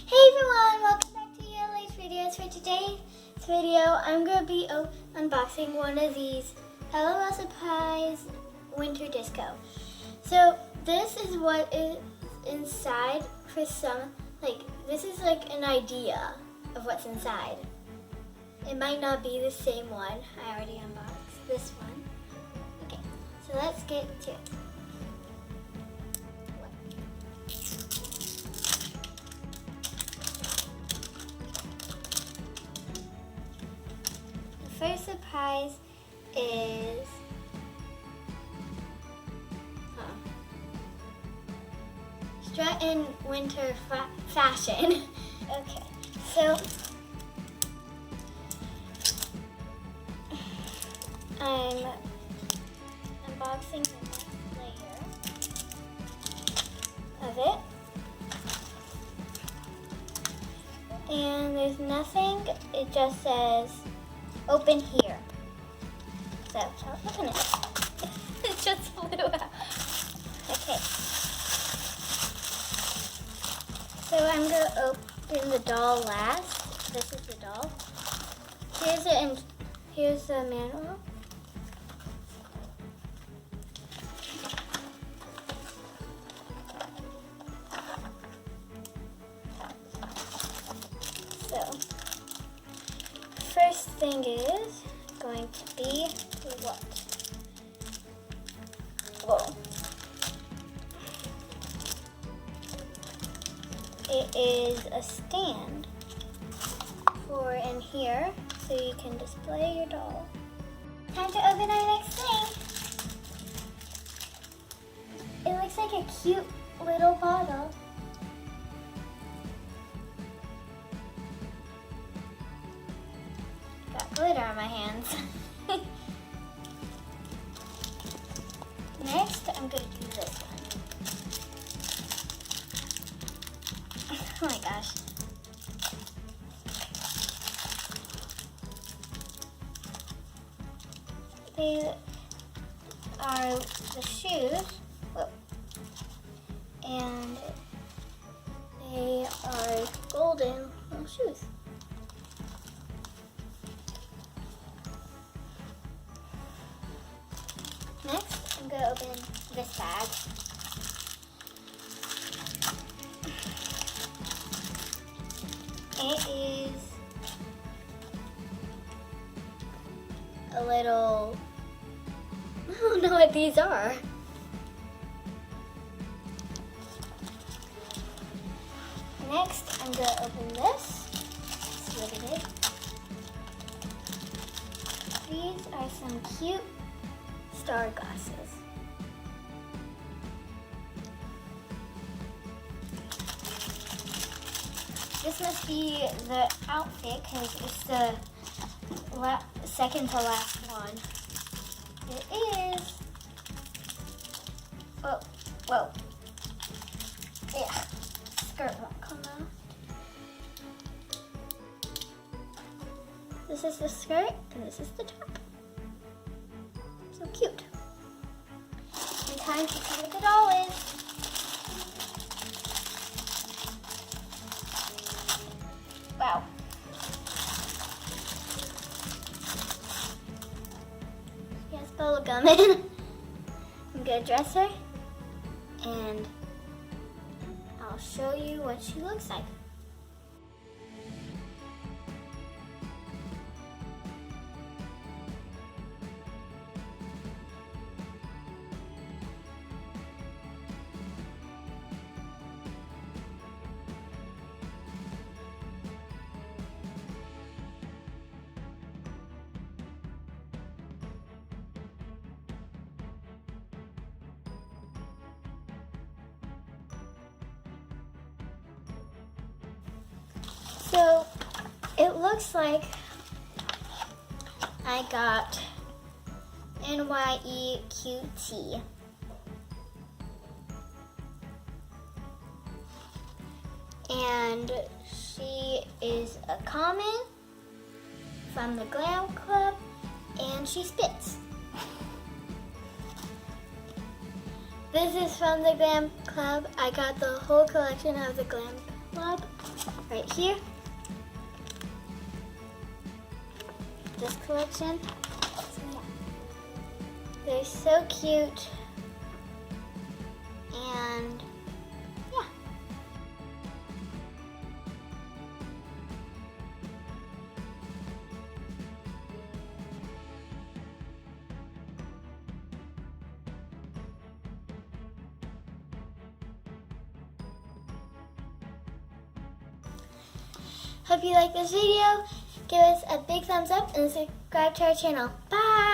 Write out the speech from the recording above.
Hey everyone, welcome back to E.L.H videos. For today's video, I'm going to be unboxing one of these E.L.H Surprise Winter Disco. So this is what is inside for some, this is like an idea of what's inside. It might not be the same one. I already unboxed this one. Okay, so let's get to it. First surprise is strut in winter fashion. Okay, so I'm unboxing the next layer of it, and there's nothing. It just says open here. So I'll open it. It just flew out. Okay. So I'm going to open the doll last. This is the doll. Here's the manual. So first thing is going to be what? Whoa. It is a stand for in here so you can display your doll. Time to open our next thing. It looks like a cute little bottle. Got glitter on my hands. Next, I'm going to do this one. Oh my gosh. These are the shoes. Whoa. And they are golden little shoes. Next, I'm going to open this bag. It is a little, I don't know what these are. Next, I'm going to open this. See what it is. These are some cute star glasses. This must be the outfit because it's the second to last one. It is. Whoa, whoa. Yeah, skirt won't come out. This is the skirt and this is the top. So cute. And time to see what the doll is. Wow. She has bubble gum in. I'm gonna dress her and I'll show you what she looks like. So it looks like I got NYEQT. And she is a common from the Glam Club and she spits. This is from the Glam Club. I got the whole collection of the Glam Club. right here. This collection. So yeah. They're so cute. And yeah. Hope you like this video. Give us a big thumbs up and subscribe to our channel. Bye!